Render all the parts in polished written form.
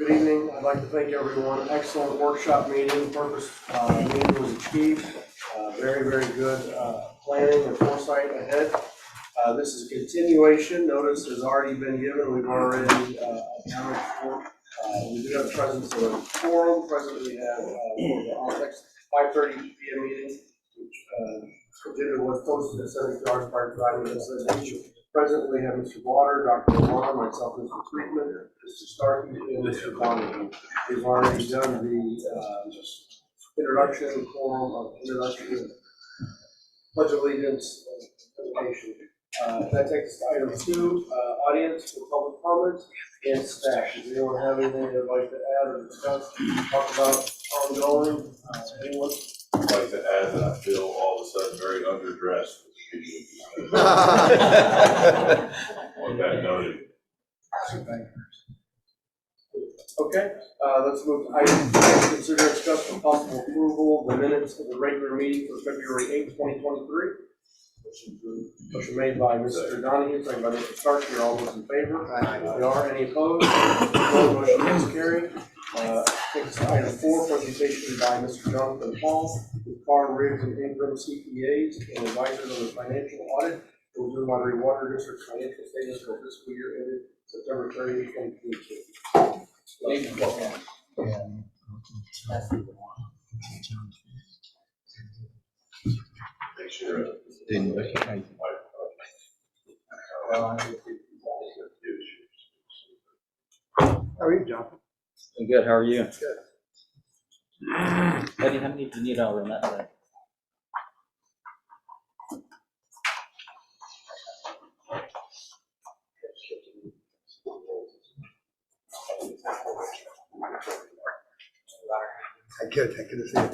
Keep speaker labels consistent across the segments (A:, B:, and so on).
A: Good evening. I'd like to thank everyone. Excellent workshop meeting. Purpose meeting was achieved. Very, very good planning and foresight ahead. This is a continuation. Notice has already been given. We've already accounted for. We do have the presence of a quorum. Presently, we have the next 5:30 p.m. meeting, which was posted at 72 hours prior to driving. Presently, we have Mr. Water, Dr. Lamar, myself, Mr. Friedman, Mr. Starkey, and Mr. Donahue. We've already done the introduction, form of introduction, pledge of allegiance, presentation. That takes us to item 2, audience for public comments and staff. Does anyone have anything they'd like to add or discuss, talk about ongoing? Anyone?
B: I'd like to add that I feel all of a sudden very underdressed. On that note.
A: Okay, let's move to item 3. Consider and discuss for possible approval the minutes of the regular meeting for February 8th, 2023. Motion made by Mr. Donahue, second by Mr. Starkey. All those in favor? Aye. There are any opposed? No. Motion is carried. Takes to item 4, presentation by Mr. Jonathan Hall, with Carr, Riggs, and Ingram CPAs and advisors on the financial audit for Blue Water Water District's financial statements for fiscal year ended September 30th, 2022.
B: Make sure.
C: Didn't recognize.
A: How are you, Jonathan?
D: I'm good. How are you?
A: Good.
D: Eddie, how many do you need? I'll run that today.
A: Good to see you.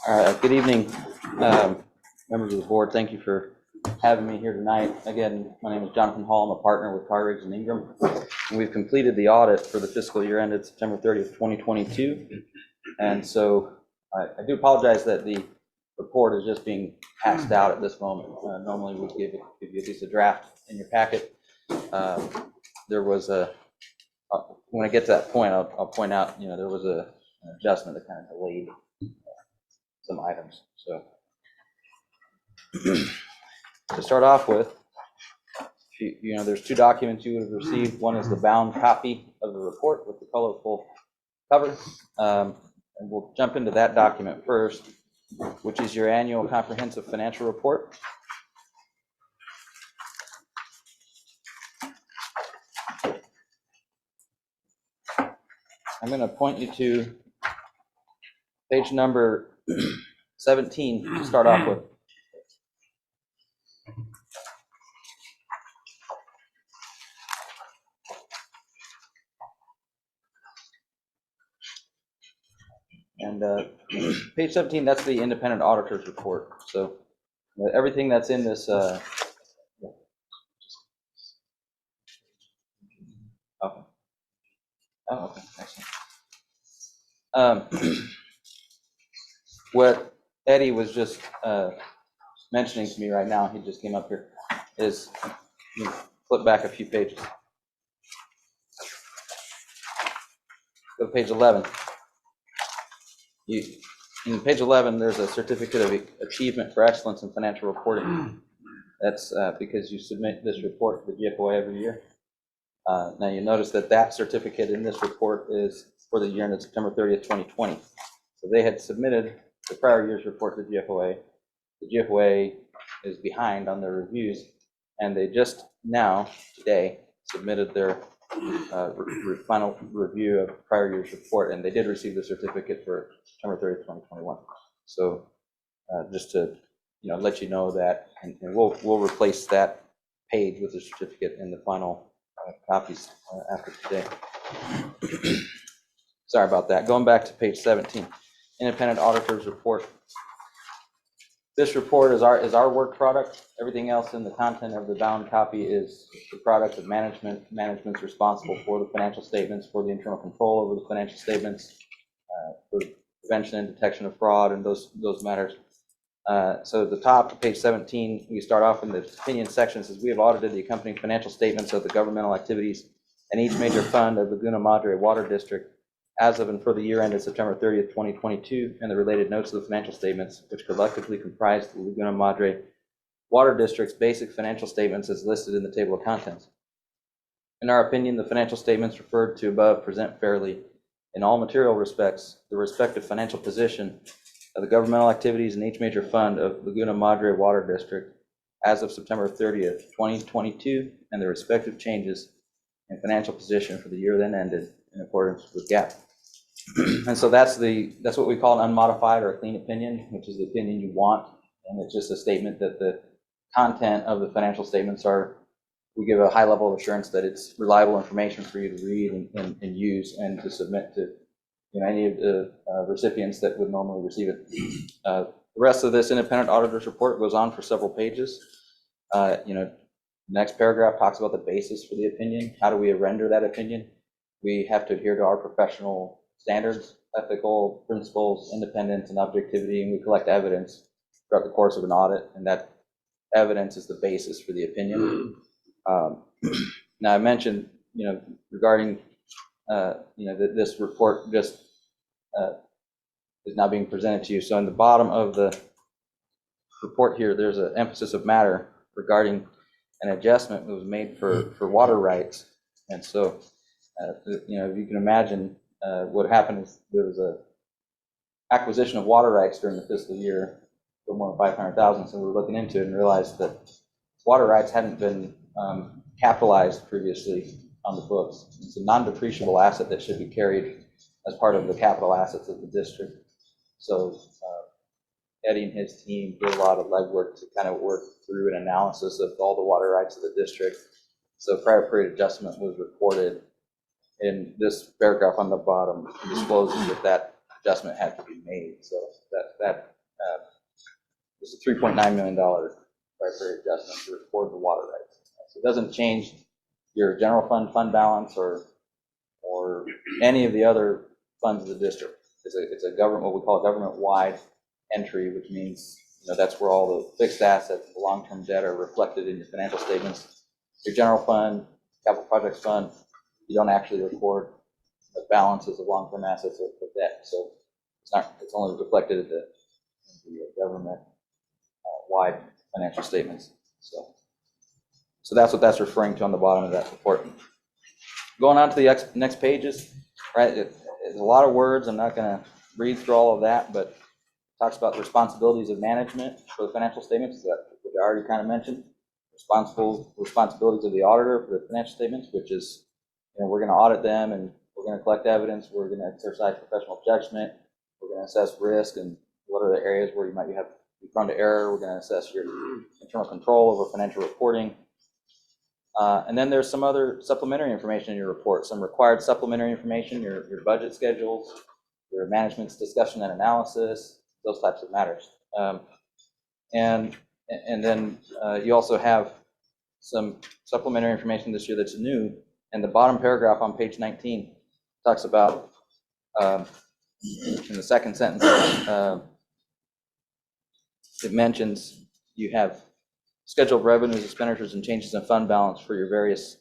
D: All right. Good evening, members of the board. Thank you for having me here tonight. Again, my name is Jonathan Hall. I'm a partner with Carr, Riggs, and Ingram. And we've completed the audit for the fiscal year ended September 30th, 2022. And so I do apologize that the report is just being passed out at this moment. Normally we'd give you at least a draft in your packet. There was when I get to that point, I'll point out, there was an adjustment that kind of delayed some items. So to start off with, there's 2 documents you would have received. One is the bound copy of the report with the colorful cover. And we'll jump into that document first, which is your annual comprehensive financial report. I'm going to point you to page number 17 to start off with. And page 17, that's the independent auditor's report. So everything that's in this. Okay. Oh, okay. Excellent. What Eddie was just mentioning to me right now, he just came up here, is flip back a few pages. Go to page 11. In page 11, there's a certificate of achievement for excellence in financial reporting. That's because you submit this report to the GFOA every year. Now you notice that certificate in this report is for the year ended September 30th, 2020. So they had submitted the prior year's report to GFOA. The GFOA is behind on their reviews, and they just now, today, submitted their final review of prior year's report, and they did receive the certificate for September 30th, 2021. So just to let you know that, and we'll replace that page with the certificate in the final copies after today. Sorry about that. Going back to page 17, independent auditor's report. This report is our work product. Everything else in the content of the bound copy is the product of management. Management's responsible for the financial statements, for the internal control over the financial statements, for prevention and detection of fraud, and those matters. So at the top of page 17, we start off in the opinion section. It says, we have audited the accompanying financial statements of the governmental activities and each major fund of Laguna Madre Water District as of and for the year ended September 30th, 2022, and the related notes of the financial statements, which collectively comprise the Laguna Madre Water District's basic financial statements as listed in the table of contents. In our opinion, the financial statements referred to above present fairly, in all material respects, the respective financial position of the governmental activities in each major fund of Laguna Madre Water District as of September 30th, 2022, and the respective changes in financial position for the year then ended in accordance with GAAP. And so that's what we call an unmodified or a clean opinion, which is the opinion you want, and it's just a statement that the content of the financial statements are, we give a high level of assurance that it's reliable information for you to read and use and to submit to any of the recipients that would normally receive it. The rest of this independent auditor's report goes on for several pages. Next paragraph talks about the basis for the opinion. How do we render that opinion? We have to adhere to our professional standards, ethical principles, independence, and objectivity, and we collect evidence throughout the course of an audit, and that evidence is the basis for the opinion. Now I mentioned, regarding, that this report just is now being presented to you. So in the bottom of the report here, there's an emphasis of matter regarding an adjustment that was made for water rights. And so, if you can imagine, what happened is there was a acquisition of water rights during the fiscal year for more than 500,000. So we were looking into it and realized that water rights hadn't been capitalized previously on the books. It's a non-depreciable asset that should be carried as part of the capital assets of the district. So Eddie and his team did a lot of legwork to kind of work through an analysis of all the water rights of the district. So prior period adjustment was recorded in this paragraph on the bottom, disclosing that adjustment had to be made. So that was a $3.9 million prior period adjustment to record the water rights. So it doesn't change your general fund balance or any of the other funds of the district. It's a government, what we call a government-wide entry, which means that's where all the fixed assets, the long-term debt are reflected in your financial statements. Your general fund, capital projects fund, you don't actually record the balances of long-term assets or debt. So it's only reflected in the government-wide financial statements. So that's what that's referring to on the bottom of that report. Going on to the next pages, right? It's a lot of words. I'm not going to read through all of that, but it talks about the responsibilities of management for the financial statements, which I already kind of mentioned. Responsibilities of the auditor for the financial statements, which is, we're going to audit them and we're going to collect evidence. We're going to exercise professional judgment. We're going to assess risk and what are the areas where you might be prone to error. We're going to assess your internal control over financial reporting. And then there's some other supplementary information in your report, some required supplementary information, your budget schedules, your management's discussion and analysis, those types of matters. And then you also have some supplementary information this year that's new. And the bottom paragraph on page 19 talks about, in the second sentence, it mentions you have scheduled revenues, expenditures, and changes in fund balance for your various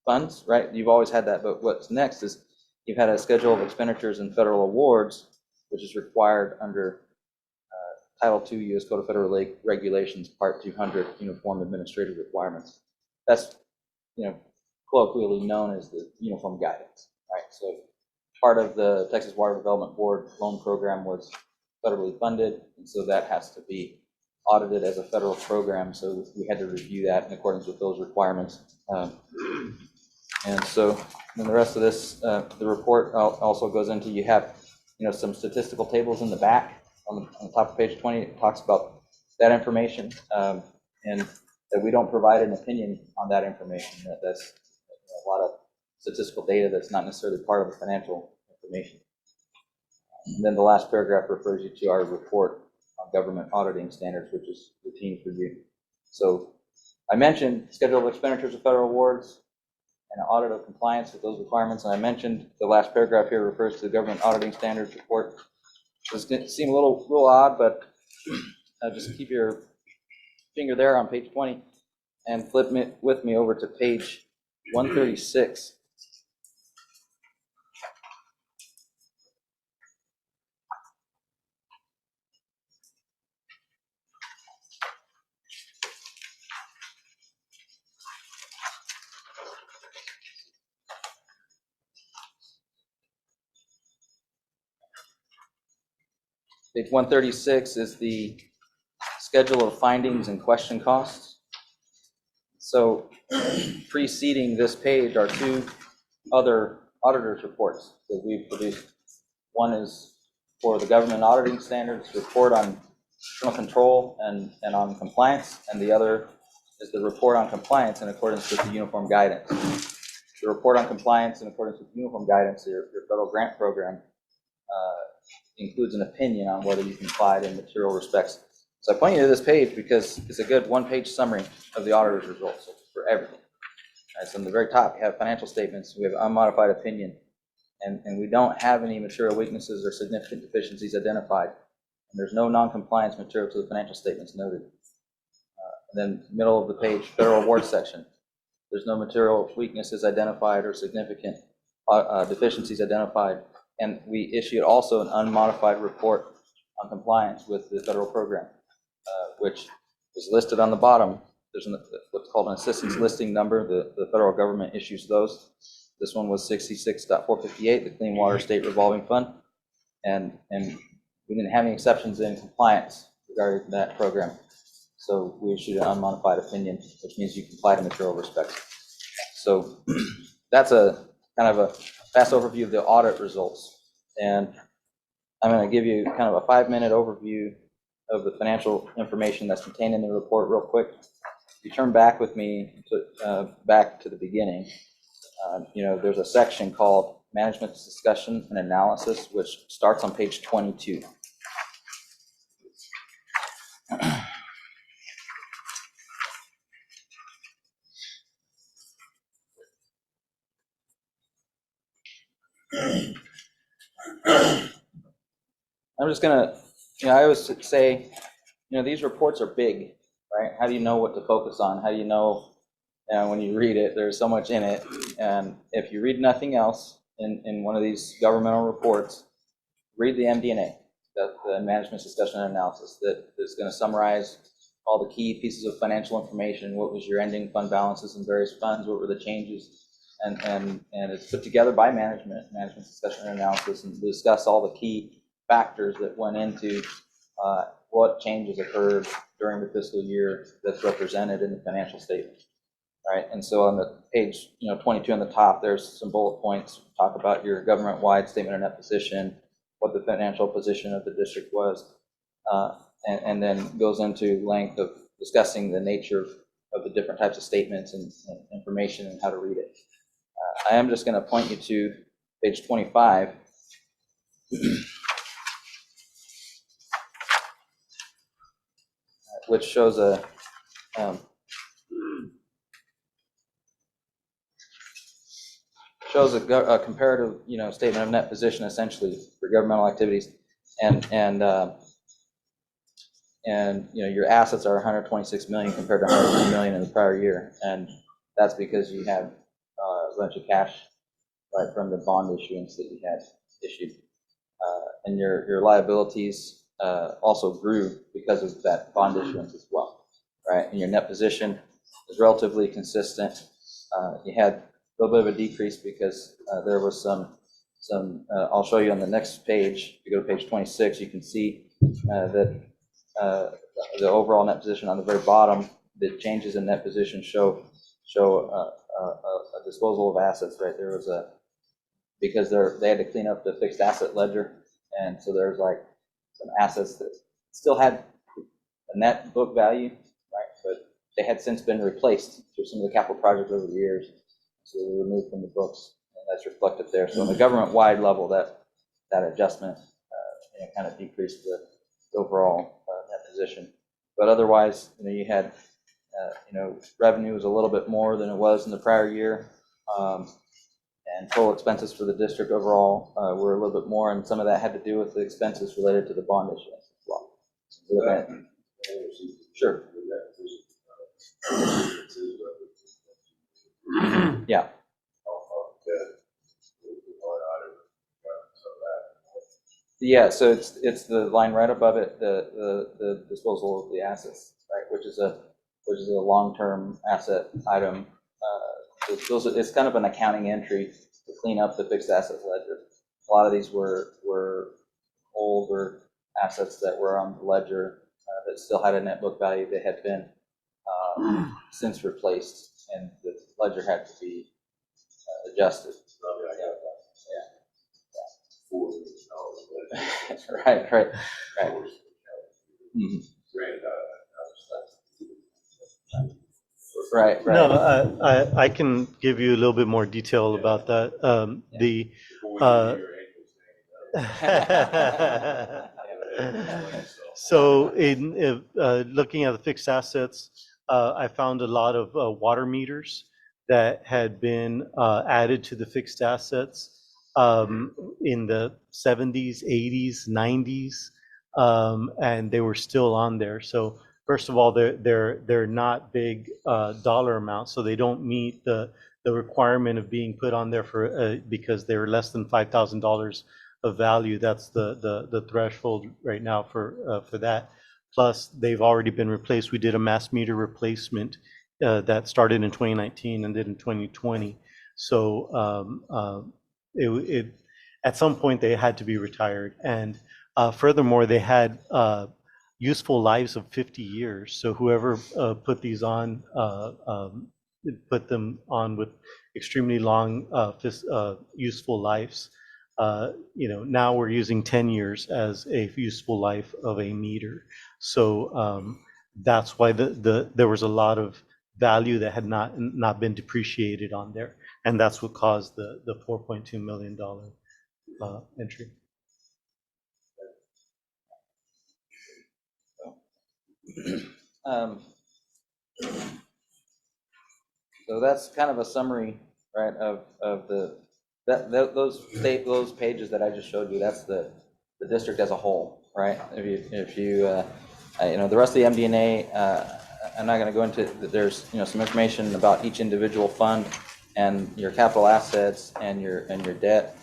D: funds, right? You've always had that, but what's next is you've had a schedule of expenditures and federal awards, which is required under Title II U.S. Code of Federal Regulations, Part 200, Uniform Administrative Requirements. That's, colloquially known as the uniform guidance, right? So part of the Texas Water Development Board loan program was federally funded, and so that has to be audited as a federal program, so we had to review that in accordance with those requirements. And so then the rest of this, the report also goes into, you have, some statistical tables in the back on the top of page 20. It talks about that information, and that we don't provide an opinion on that information. That's a lot of statistical data that's not necessarily part of the financial information. And then the last paragraph refers you to our report on government auditing standards, which is routine for you. So I mentioned schedule of expenditures of federal awards and an audit of compliance with those requirements. And I mentioned the last paragraph here refers to the government auditing standards report. It's going to seem a little odd, but just keep your finger there on page 20 and flip with me over to page 136. Page 136 is the schedule of findings and question costs. So preceding this page are two other auditors' reports that we've produced. One is for the government auditing standards report on internal control and on compliance, and the other is the report on compliance in accordance with the uniform guidance. The report on compliance in accordance with uniform guidance, your federal grant program, includes an opinion on whether you complied in material respects. So I point you to this page because it's a good one-page summary of the auditor's results for everything. All right, so on the very top, you have financial statements. We have unmodified opinion, and we don't have any material weaknesses or significant deficiencies identified. And there's no non-compliance material to the financial statements noted. And then middle of the page, federal award section. There's no material weaknesses identified or significant deficiencies identified. And we issued also an unmodified report on compliance with the federal program, which is listed on the bottom. There's what's called an assistance listing number. The federal government issues those. This one was 66.458, the Clean Water State Revolving Fund. And we didn't have any exceptions in compliance regarding that program. So we issued an unmodified opinion, which means you comply to material respects. So that's a kind of a fast overview of the audit results. And I'm going to give you kind of a 5-minute overview of the financial information that's contained in the report real quick. If you turn back with me back to the beginning, there's a section called Management Discussion and Analysis, which starts on page 22. I'm just going to, I always say, these reports are big, right? How do you know what to focus on? How do you know when you read it, there's so much in it? And if you read nothing else in one of these governmental reports, read the MD&A, the Management Discussion and Analysis, that is going to summarize all the key pieces of financial information. What was your ending fund balances in various funds? What were the changes? And it's put together by management discussion and analysis, and discuss all the key factors that went into what changes occurred during the fiscal year that's represented in the financial statement, right? And so on the page 22 on the top, there's some bullet points, talk about your government-wide statement of net position, what the financial position of the district was, and then goes into length of discussing the nature of the different types of statements and information and how to read it. I am just going to point you to page 25. Which shows a comparative, statement of net position essentially for governmental activities, and your assets are 126 million compared to 103 million in the prior year, and that's because you have a bunch of cash right from the bond issuance that you had issued, and your liabilities also grew because of that bond issuance as well, right? And your net position is relatively consistent. You had a little bit of a decrease because there was some I'll show you on the next page. If you go to page 26, you can see that the overall net position on the very bottom, the changes in net position show a disposal of assets, right? There was because they had to clean up the fixed asset ledger, and so there's like some assets that still had a net book value, right? But they had since been replaced through some of the capital projects over the years, so they were removed from the books, and that's reflected there. So on the government-wide level, that adjustment kind of decreased the overall net position. But otherwise, you had revenue was a little bit more than it was in the prior year. And total expenses for the district overall were a little bit more, and some of that had to do with the expenses related to the bond issuance as well. So sure. Yeah. Yeah, so it's the line right above it, the disposal of the assets, right, which is a long-term asset item. It's kind of an accounting entry to clean up the fixed asset ledger. A lot of these were older assets that were on the ledger that still had a net book value. They had been since replaced, and the ledger had to be adjusted. Right. Mm-hmm. Right.
C: No, I can give you a little bit more detail about that. So in looking at the fixed assets, I found a lot of water meters that had been added to the fixed assets in the 70s, 80s, 90s, and they were still on there. So first of all, they're not big dollar amounts, so they don't meet the requirement of being put on there for because they're less than $5,000 of value. That's the threshold right now for that. Plus, they've already been replaced. We did a mass meter replacement that started in 2019 and did in 2020. So it at some point they had to be retired, and furthermore, they had useful lives of 50 years. So whoever put these on put them on with extremely long useful lives. Now we're using 10 years as a useful life of a meter. So that's why there was a lot of value that had not been depreciated on there, and that's what caused the $4.2 million entry.
D: So that's kind of a summary, right, of those pages that I just showed you. That's the district as a whole, right? If you the rest of the MD&A, I'm not going to go into. There's some information about each individual fund and your capital assets and your debt,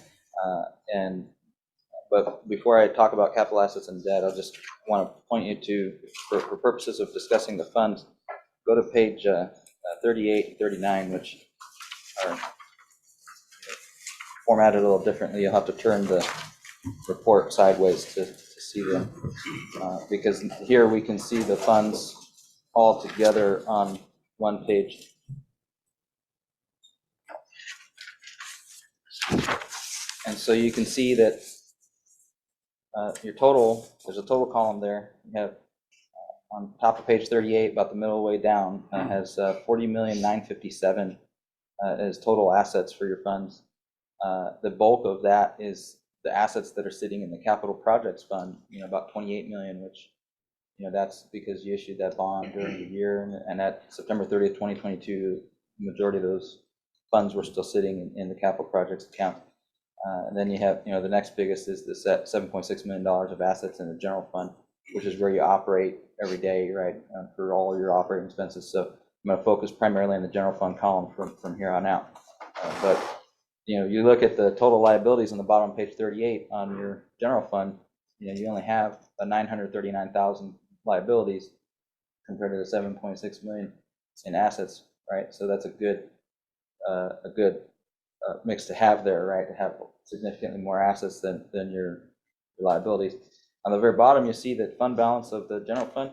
D: but before I talk about capital assets and debt, I just want to point you to, for purposes of discussing the funds, go to page 38 and 39, which are formatted a little differently. You'll have to turn the report sideways to see them, because here we can see the funds all together on one page. And so you can see that your total, there's a total column there. You have on top of page 38, about the middle way down, has $40,957,000 as total assets for your funds. The bulk of that is the assets that are sitting in the capital projects fund, about $28 million, which, that's because you issued that bond during the year, and at September 30th, 2022, the majority of those funds were still sitting in the capital projects account. And then you have, the next biggest is the $7.6 million of assets in the general fund, which is where you operate every day, right, for all of your operating expenses. So I'm going to focus primarily on the general fund column from here on out. But you look at the total liabilities on the bottom of page 38 on your general fund, you only have a $939,000 liabilities compared to the $7.6 million in assets, right? So that's a good mix to have there, right? To have significantly more assets than your liabilities. On the very bottom, you see that fund balance of the general fund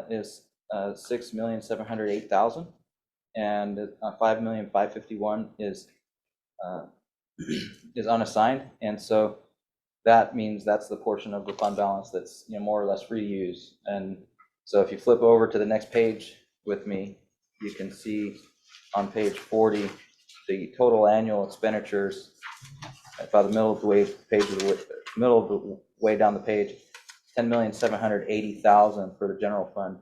D: is $6,708,000, and $5,551,000 is unassigned, and so that means that's the portion of the fund balance that's more or less free to use. And so if you flip over to the next page with me, you can see on page 40 the total annual expenditures by the middle of the way middle of the way down the page, $10,780,000 for the general fund.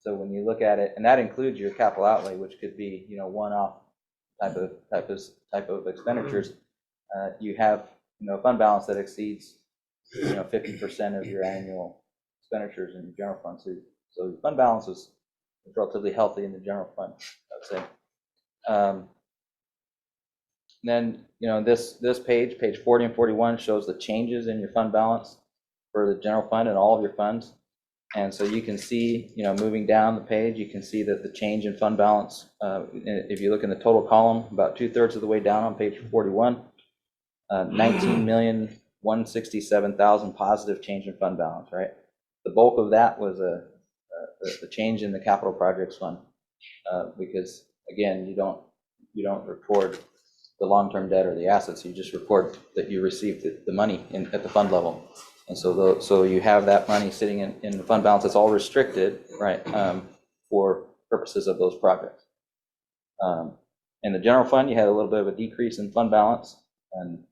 D: So when you look at it, and that includes your capital outlay, which could be one-off type of expenditures, you have a fund balance that exceeds 50% of your annual expenditures in your general fund. So the fund balance is relatively healthy in the general fund, I would say. Then this page 40 and 41 shows the changes in your fund balance for the general fund and all of your funds. And so you can see, moving down the page, you can see that the change in fund balance, if you look in the total column, about 2/3 of the way down on page 41, 19,167,000 positive change in fund balance, right? The bulk of that was the change in the capital projects fund, because again, you don't record the long-term debt or the assets. You just record that you received the money at the fund level. And so you have that money sitting in the fund balance. It's all restricted, right, for purposes of those projects. In the general fund, you had a little bit of a decrease in fund balance, and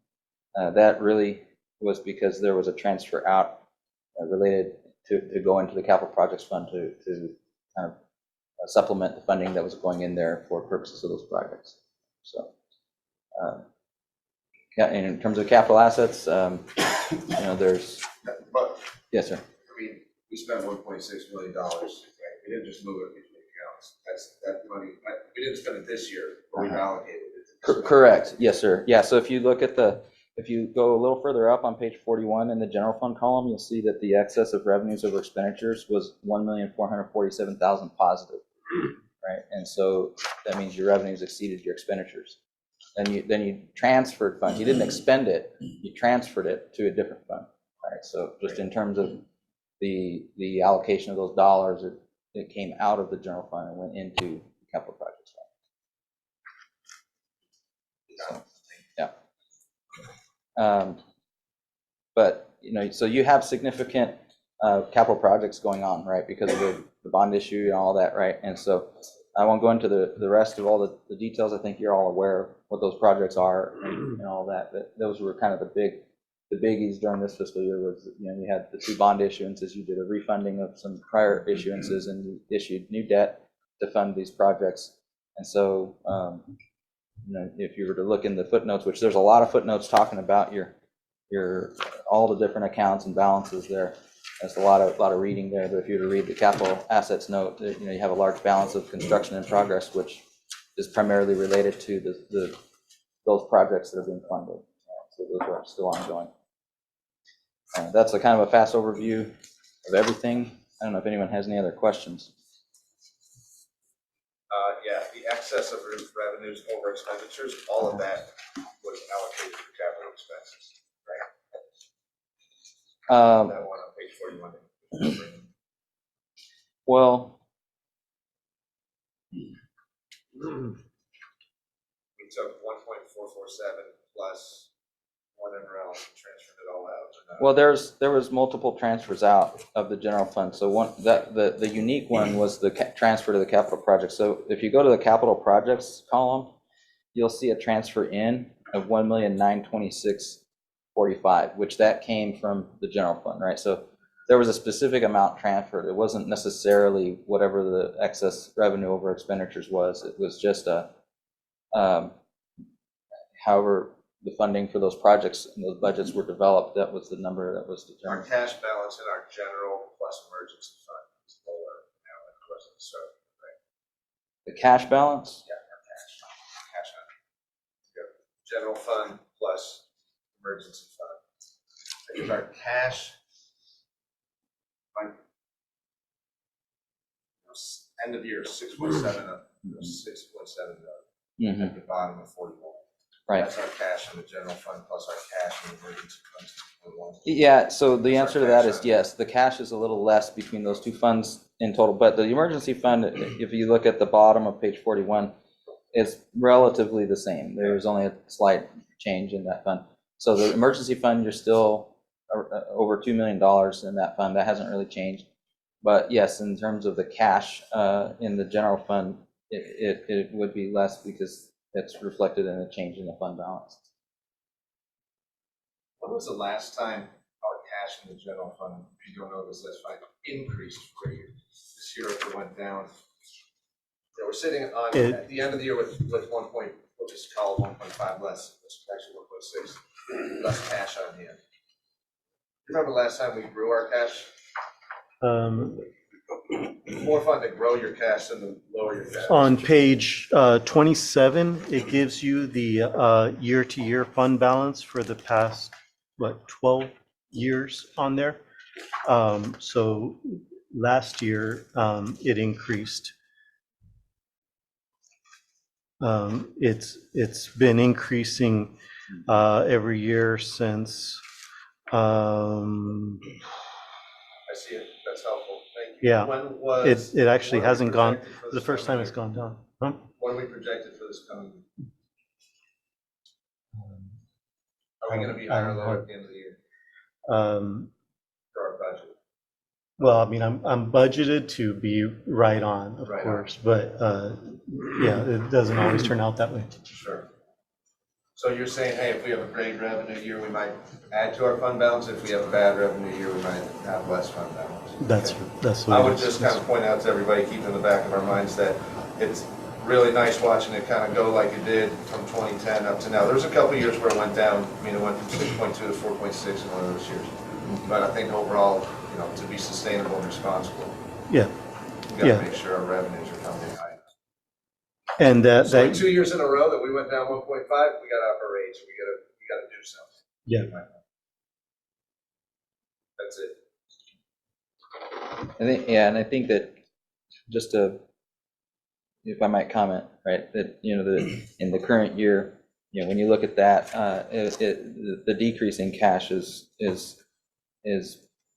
D: that really was because there was a transfer out related to go into the capital projects fund to kind of supplement the funding that was going in there for purposes of those projects. So, yeah, and in terms of capital assets, there's.
E: But,
D: Yes, sir.
E: I mean, we spent $1.6 million, right? We didn't just move it between accounts. That money, we didn't spend it this year, but we've allocated it.
D: Correct. Yes, sir. Yeah. So if you look at if you go a little further up on page 41 in the general fund column, you'll see that the excess of revenues over expenditures was $1,447,000 positive, right? And so that means your revenues exceeded your expenditures. Then you transferred funds. You didn't expend it. You transferred it to a different fund, right? So just in terms of the allocation of those dollars, it came out of the general fund and went into the capital projects fund. So, yeah. But so you have significant capital projects going on, right? Because of the bond issue and all that, right? And so I won't go into the rest of all the details. I think you're all aware of what those projects are and all that. But those were kind of the biggies during this fiscal year. Was you had the 2 bond issuances. You did a refunding of some prior issuances, and you issued new debt to fund these projects. And so if you were to look in the footnotes, which there's a lot of footnotes talking about your all the different accounts and balances there. That's a lot of reading there. But if you were to read the capital assets note, you have a large balance of construction in progress, which is primarily related to those projects that are being funded. So those are still ongoing. That's a kind of a fast overview of everything. I don't know if anyone has any other questions.
E: Yeah, the excess of revenues over expenditures, all of that was allocated for capital expenses, right? That one on page 41.
D: Well,
E: We took 1.447 plus whatever else and transferred it all out.
D: well, there was multiple transfers out of the general fund. So the unique one was the transfer to the capital project. So if you go to the capital projects column, you'll see a transfer in of $1,926,045, which that came from the general fund, right? So there was a specific amount transferred. It wasn't necessarily whatever the excess revenue over expenditures was. It was just however the funding for those projects and those budgets were developed, that was the number that was determined.
E: Our cash balance in our general plus emergency fund is lower now than it was at the start, right?
D: The cash balance?
E: Yeah, our cash on. General fund plus emergency fund. Because our cash end of year 6.7 million
D: Mm-hmm.
E: at the bottom of 41.
D: Right.
E: That's our cash in the general fund plus our cash in the emergency funds.
D: Yeah, so the answer to that
E: Cash
D: is
E: on.
D: yes. The cash is a little less between those two funds in total, but the emergency fund, if you look at the bottom of page 41, is relatively the same. There's only a slight change in that fund. So the emergency fund, you're still over $2 million in that fund. That hasn't really changed. But yes, in terms of the cash in the general fund, it would be less because it's reflected in a change in the fund balance.
E: When was the last time our cash in the general fund, if you don't know this, that's fine, increased for you? This year it went down. Yeah, we're sitting on, at the end of the year with 1 point, we'll just call it 1.5 less, it's actually 1.6, less cash on hand. You remember last time we grew our cash? It's more fun to grow your cash than to lower your cash.
C: On page 27, it gives you the year-to-year fund balance for the past, 12 years on there. So last year, it increased. It's been increasing every year since,
E: I see it, that's helpful, thank you.
C: Yeah.
E: When was?
C: it actually
E: when are we
C: hasn't gone,
E: projected for
C: the
E: this
C: first time
E: coming
C: it's
E: year?
C: gone down. Huh?
E: What are we projected for this coming year? Are we gonna be higher or lower at the end of the year
C: Um,
E: for our budget?
C: Well, I mean, I'm budgeted to be right on, of
E: Right on.
C: course, but yeah, it doesn't always turn out that way.
E: Sure. So you're saying, hey, if we have a great revenue year, we might add to our fund balance. If we have a bad revenue year, we might have less fund balance.
C: That's
E: Okay.
C: that's
E: I
C: what it
E: would
C: is.
E: just kind of point out to everybody, keep in the back of our minds that it's really nice watching it kind of go like it did from 2010 up to now. There's a couple of years where it went down. I mean, it went from 6.2 to 4.6 in one of those years. But I think overall, you know, to be sustainable and responsible,
C: Yeah,
E: we got to
C: Yeah.
E: make sure our revenues are coming in high.
C: and that
E: So in
C: that
E: 2 years in a row that we went down 1.5, we got to up our rates. We got to do something.
C: Yeah.
E: That's it.
D: I think, yeah, and I think that just to, if I might comment, right, that, you know, in the current year, you know, when you look at that, the decrease in cash is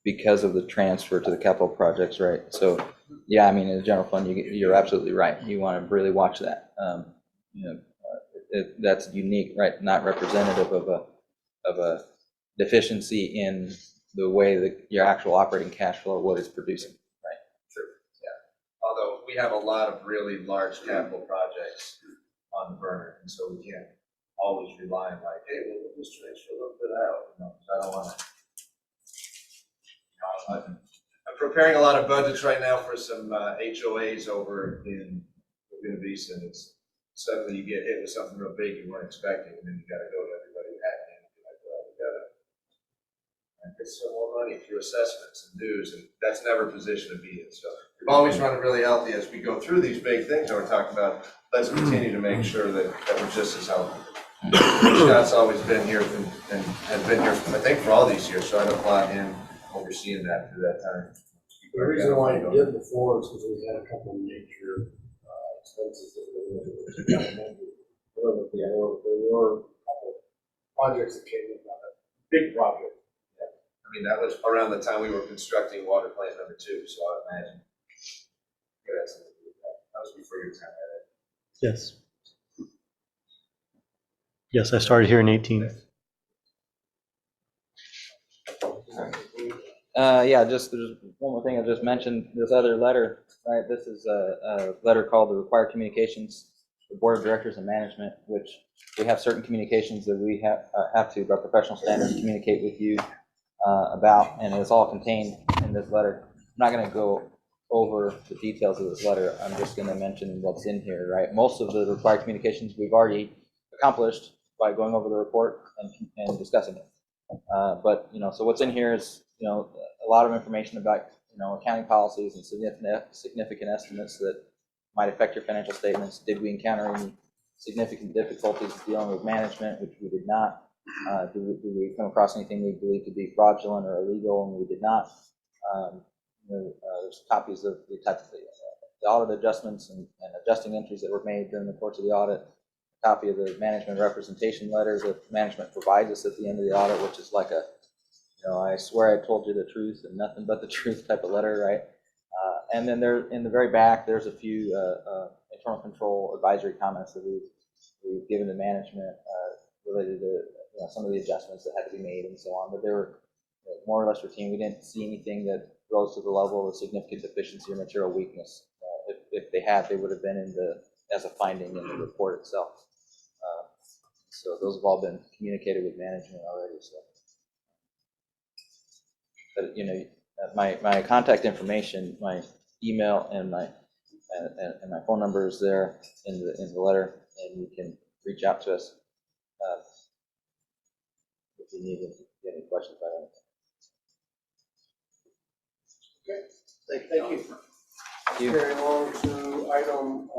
D: because of the transfer to the capital projects, right? So, yeah, I mean, in the general fund, you're absolutely right. You want to really watch that. You know, that's unique, right? Not representative of a deficiency in the way that your actual operating cash flow, what it's producing.
E: Although we have a lot of really large capital projects on the burner, and so we can't always rely on like, hey, we'll just transfer a little bit out, you know, 'cause I don't want to. I'm preparing a lot of budgets right now for some HOAs over in Laguna Vista, and it's suddenly you get hit with something real big you weren't expecting, and then you got to go to everybody and be like, well, we got to get some more money through assessments and dues, and that's never a position to be in. So we've always run it really healthy as we go through these big things that we're talking about. Let's continue to make sure that we're just as healthy. Scott's always been here and has been here, I think, for all these years, so I don't apply him overseeing that through that time.
A: The reason why it did before is because we had a couple of major expenses that we were there were a couple of projects that came in, big project.
E: I mean, that was around the time we were constructing water plant number 2, so I imagine. That was before your time, right?
C: yes. Yes, I started here in 18.
D: Yeah, just there's one more thing I just mentioned, this other letter, right? This is a letter called the Required Communications, the Board of Directors and Management, which we have certain communications that we have to, by professional standards, communicate with you about, and it's all contained in this letter. I'm not going to go over the details of this letter. I'm just going to mention what's in here, right? Most of the required communications we've already accomplished by going over the report and discussing it. But, you know, so what's in here is, you know, a lot of information about, you know, accounting policies and significant estimates that might affect your financial statements. Did we encounter any significant difficulties dealing with management, which we did not? Do we come across anything we believe to be fraudulent or illegal, and we did not? There's copies of the types of the audit adjustments and adjusting entries that were made during the course of the audit. copy of the management representation letter that management provides us at the end of the audit, which is like a, I swear I told you the truth and nothing but the truth type of letter, right? And then there, in the very back, there's a few internal control advisory comments that we've given to management related to some of the adjustments that had to be made and so on. But they were more or less routine. We didn't see anything that rose to the level of significant deficiency or material weakness. If they had, they would have been as a finding in the report itself. So those have all been communicated with management already. So, but my contact information, my email, and my phone number is there in the letter, and you can reach out to us if you need any questions about it.
A: Thank you. Carrying on to item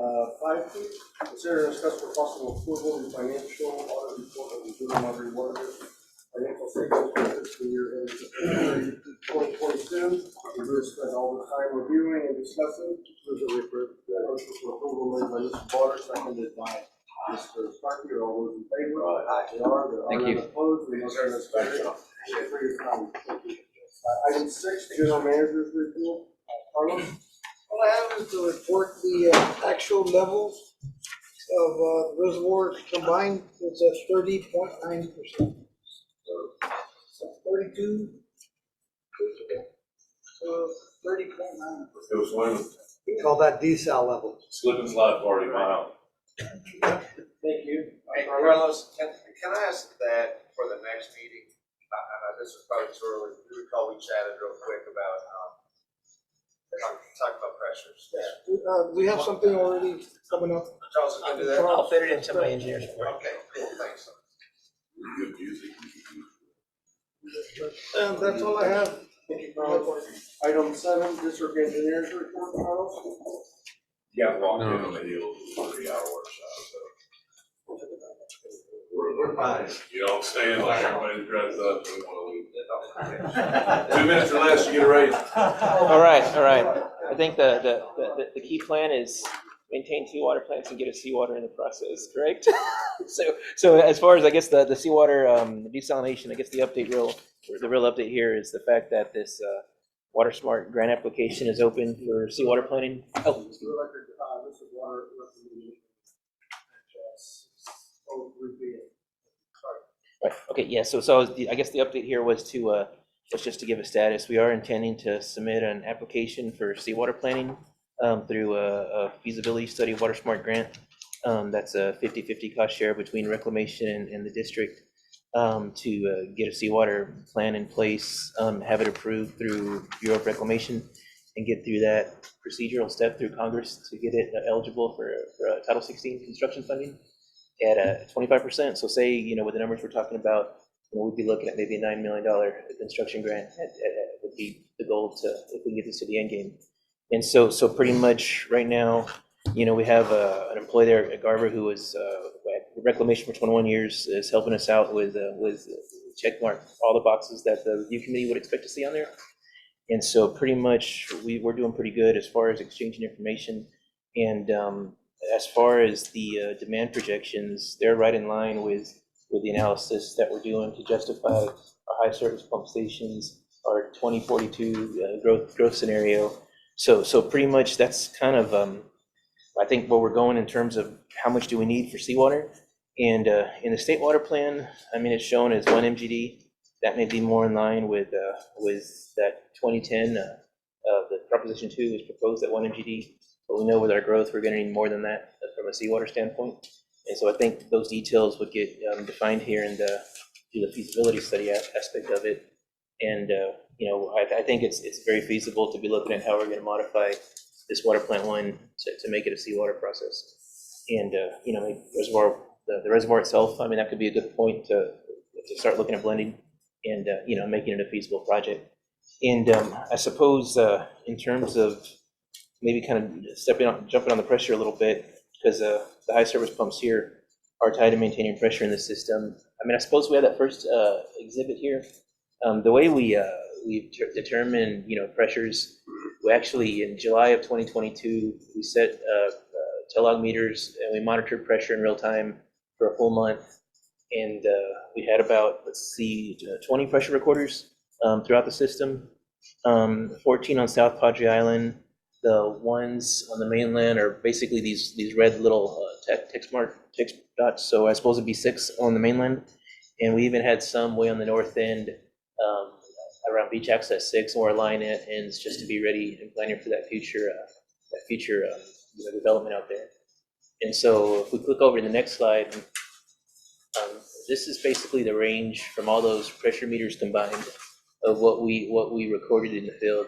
A: 5, please. Consider and discuss for possible approval the financial audit report of the Juvenile Lottery Water District financial statements for fiscal year ending 2022. We will spend all the time reviewing and discussing. Motion for approval made by Mr. Barter, seconded by Mr. Starkey. Are all those in favor? Aye. They are. There are
D: Thank
A: none
D: you.
A: opposed. The motion is carried. Thank you for your time. Thank you. Item 6, general manager's report. Carlos?
F: All I have is to report the actual levels of reservoir combined is at 30.9%. So 32, 30.9.
B: It was when
F: We call that desal level.
B: slip and slide party mile.
A: Thank you.
E: Hey, Carlos, can I ask that for the next meeting? I know this is probably too early. You recall we chatted real quick about, talk about pressures.
F: We have something already coming up.
E: Charles is gonna do that?
G: I'll fit it into my engineer's report.
E: Okay, cool, thanks.
B: Good music.
F: And that's all I have.
A: Thank you, Carlos. Item 7, district engineer's report, Carlos.
B: Yeah, walked in on the heels of a 3-hour workshop, so.
E: We're fine.
B: You know what I'm saying? Like everybody's dressed up, we want to leave. 2 minutes or less, you get a raise.
G: All right. I think the key plan is maintain seawater plants and get us seawater in the process, correct? So as far as I guess the seawater desalination, I guess the real update here is the fact that this Water Smart grant application is open for seawater planning. Oh,
A: For the record, this is water recommendation.
G: right. Okay. Yeah. So I guess the update here was just to give a status. We are intending to submit an application for seawater planning through a feasibility study Water Smart grant. That's a 50-50 cost share between reclamation and the district to get a seawater plan in place, have it approved through Bureau of Reclamation, and get through that procedural step through Congress to get it eligible for Title 16 construction funding at 25%. So say, with the numbers we're talking about, we'd be looking at maybe a $9 million construction grant would be the goal if we can get this to the end game. And so pretty much right now, we have an employee there at Garver who was at Reclamation for 21 years, is helping us out with check mark all the boxes that the review committee would expect to see on there. And so pretty much we're doing pretty good as far as exchanging information. And as far as the demand projections, they're right in line with the analysis that we're doing to justify our high service pump stations, our 2042 growth scenario. So pretty much that's kind of, I think, where we're going in terms of how much do we need for seawater. And in the state water plan, it's shown as 1 MGD. That may be more in line with that 2010. The Proposition 2 was proposed at 1 MGD, but we know with our growth, we're going to need more than that from a seawater standpoint. And so I think those details would get defined here in the feasibility study aspect of it. And I think it's very feasible to be looking at how we're going to modify this water plant 1 to make it a seawater process. And the reservoir itself, that could be a good point to start looking at blending and making it a feasible project. And I suppose in terms of maybe kind of jumping on the pressure a little bit, because the high service pumps here are tied to maintaining pressure in the system. I suppose we have that first exhibit here. The way we determine pressures, we actually in July of 2022 we set tell-log meters and we monitored pressure in real time for a full month. And we had about, 20 pressure recorders throughout the system. 14 on South Padre Island. The ones on the mainland are basically these red little text dots. So I suppose it'd be 6 on the mainland. And we even had some way on the north end around Beach Access 6, more line ends, just to be ready and planning for that future development out there. And so if we click over to the next slide, this is basically the range from all those pressure meters combined of what we recorded in the field.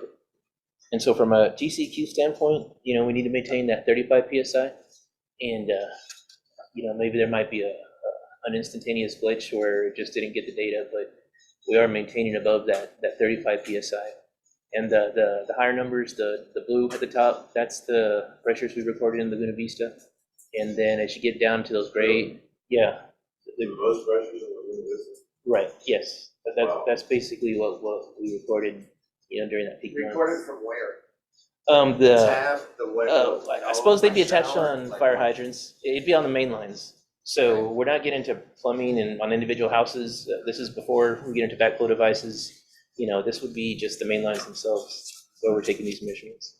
G: And so from a TCQ standpoint, we need to maintain that 35 PSI. And, maybe there might be an instantaneous glitch where it just didn't get the data, but we are maintaining above that 35 PSI. And the higher numbers, the blue at the top, that's the pressures we recorded in Laguna Vista. And then as you get down to those gray, yeah.
B: Most pressures in Laguna Vista.
G: Right, yes.
B: Wow.
G: That's basically what we recorded, during that peak month.
E: Recorded from where?
G: The
E: Tab, the web.
G: I suppose they'd be attached
E: shower,
G: on
E: like-
G: fire hydrants. It'd be on the main lines. So we're not getting into plumbing and on individual houses. This is before we get into backflow devices. This would be just the main lines themselves where we're taking these measurements.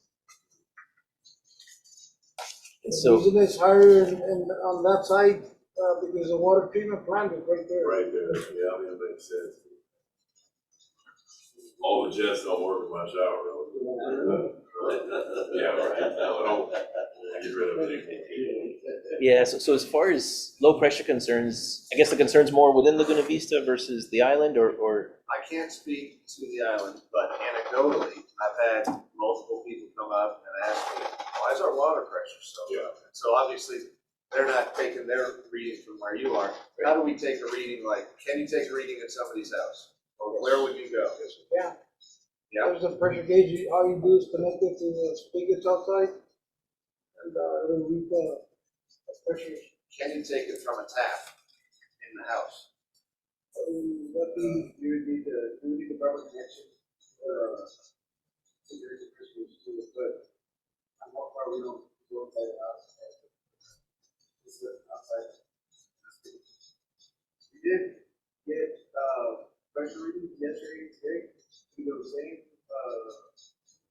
G: And
F: The
G: so,
F: reason it's higher and on that side, because the water treatment plant is right there.
B: Right there, yeah, it makes sense. All the jets don't work in my shower, though. Yeah, right, no, get rid of it.
G: yeah, so as far as low pressure concerns, I guess the concern's more within Laguna Vista versus the island or
E: I can't speak to the island, but anecdotally, I've had multiple people come up and ask me, why is our water pressure so low? So obviously, they're not taking their reading from where you are. How do we take a reading, can you take a reading at somebody's house? Or where would you go?
F: Yeah.
E: Yeah.
F: There's a pressure gauge, all you do is connect it to the spigots outside, and it'll read the pressure.
E: Can you take it from a tap in the house?
F: That'd be, you would need the rubber connection. So there's a pressure gauge to it, but I'm not far, we don't go outside the house. This is outside. We did get, pressure readings yesterday and today. We go the same,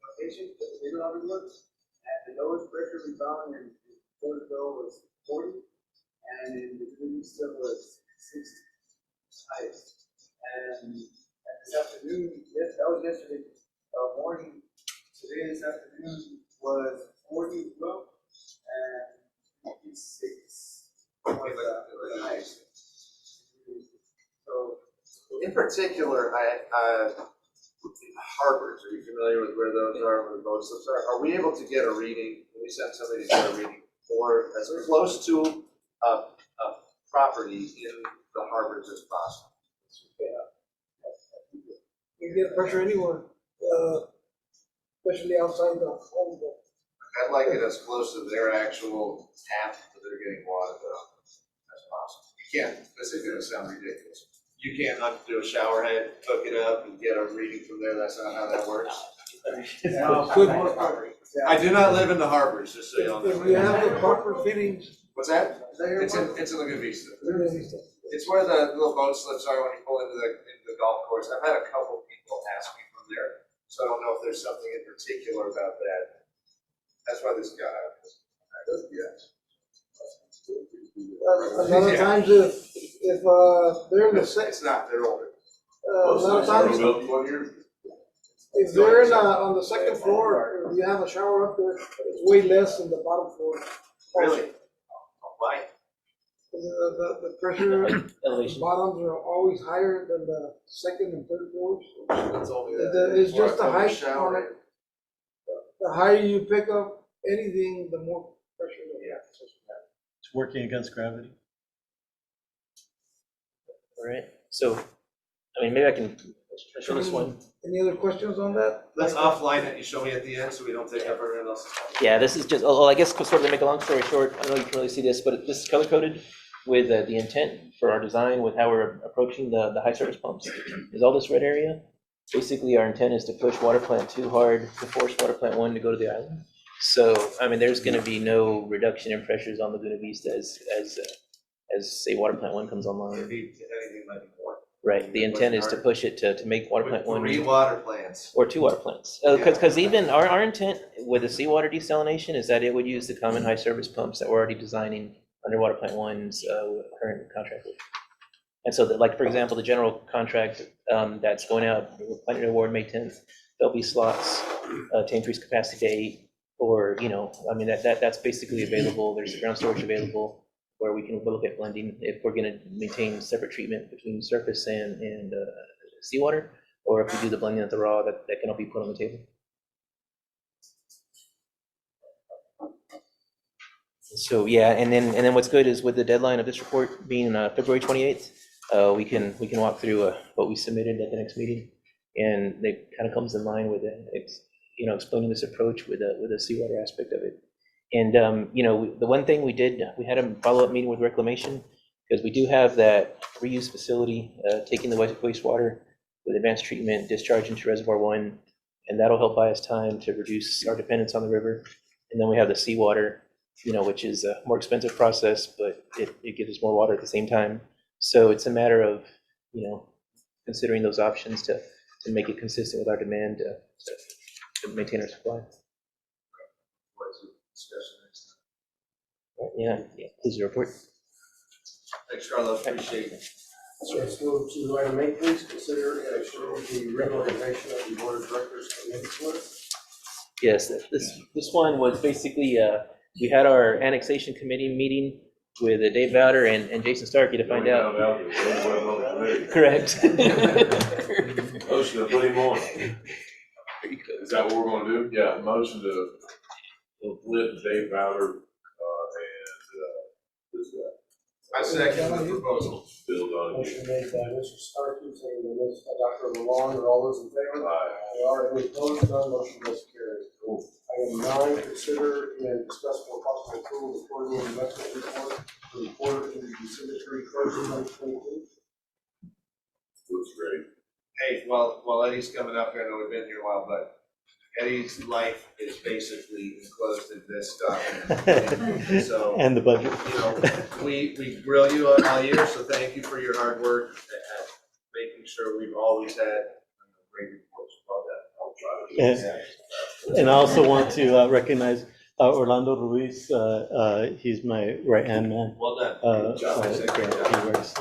F: location, but they don't have it looks. And the lowest pressure we found in Porterville was 40, and in the East was 60. Highest. And this afternoon, yes, that was yesterday morning. Today, this afternoon was 40 as well, and 56 was the highest. So,
E: In particular, harbors, are you familiar with where those are, where the boat slips are? Are we able to get a reading, when we send somebody to get a reading, or as close to a property in the harbors as possible?
F: you can get pressure anywhere, especially outside the home.
E: I'd like it as close to their actual tap that they're getting water from as possible. You can't, this is gonna sound ridiculous. You can't do a shower head, hook it up and get a reading from there, that's not how that works. I do not live in the harbors, just so you all
F: If
E: know.
F: you have the proper fittings,
E: What's that? It's in Laguna Vista. It's where the little boat slips are when you pull into the golf course. I've had a couple people ask me from there, so I don't know if there's something in particular about that. That's why this guy,
F: a lot of times if they're in the
E: it's not, they're older.
F: a lot of times,
B: Built 20 years.
F: if they're on the second floor, if you have a shower up there, it's way less than the bottom floor.
E: Really? Why?
F: The pressure
G: elevation.
F: bottoms are always higher than the second and third floors.
E: They told me that.
F: It's just the
E: Before I
F: height
E: took a
F: on it.
E: shower.
F: The higher you pick up anything, the more pressure.
E: Yeah.
C: It's working against gravity.
G: All right. So, maybe I can show this one.
F: Any other questions on that?
E: Let's offline it, you show me at the end, so we don't take up everyone else's time.
G: Yeah, this is just, I guess sort of to make a long story short, I don't know if you can really see this, but this is color coded with the intent for our design, with how we're approaching the high service pumps. Is all this red area? Basically, our intent is to push water plant 2 hard to force water plant 1 to go to the island. So, there's going to be no reduction in pressures on Laguna Vista as say water plant one comes online.
E: If anything, might be more.
G: Right, the intent is to push it to make water plant one.
E: 3 water plants.
G: Or 2 water plants. Because even our intent with the seawater desalination is that it would use the common high service pumps that we're already designing under water plant one's current contract with. And so that, like, for example, the general contract that's going out, we're planning to award May 10th, there'll be slots to increase capacity to 8, or, you know, I mean, that's basically available. There's ground storage available where we can look at blending if we're gonna maintain separate treatment between surface and seawater, or if we do the blending at the raw, that can all be put on the table. So, yeah, and then what's good is with the deadline of this report being February 28th, we can walk through what we submitted at the next meeting, and it kind of comes in line with explaining this approach with the seawater aspect of it. And the one thing we had a follow-up meeting with reclamation, because we do have that reuse facility taking the wastewater with advanced treatment, discharge into Reservoir 1, and that'll help buy us time to reduce our dependence on the river. And then we have the seawater, which is a more expensive process, but it gives us more water at the same time. So it's a matter of, considering those options to make it consistent with our demand to maintain our supply. Yeah, please report.
E: Thanks, Carlos, appreciate it.
A: So let's move to item 8, please. Consider and approve the reorganization of the board of directors committee split.
G: Yes, this one was basically, we had our annexation committee meeting with Dave Bowder and Jason Starkey to find out. Correct.
B: Motion to put him on. Is that what we're gonna do? Yeah, motion to split Dave Bowder, and, this guy.
E: I second the proposal.
B: Bill Donahue.
A: Motion made by Mr. Starkey, seconded by Dr. LeLong. Are all those in favor?
B: Aye.
A: There are any opposed? None. Motion does carry. Item 9, consider and discuss for possible approval of quarterly investment report for the quarter ending December 31st, 2022.
B: Looks great.
E: Hey, while Eddie's coming up here, I know we've been here a while, but Eddie's life is basically enclosed in this document. So,
C: And the budget.
E: we grill you all year, so thank you for your hard work at making sure we've always had great reports. Well done. I'll try to do that.
C: And I also want to recognize Orlando Ruiz. He's my right-hand man.
E: Well done.
C: He works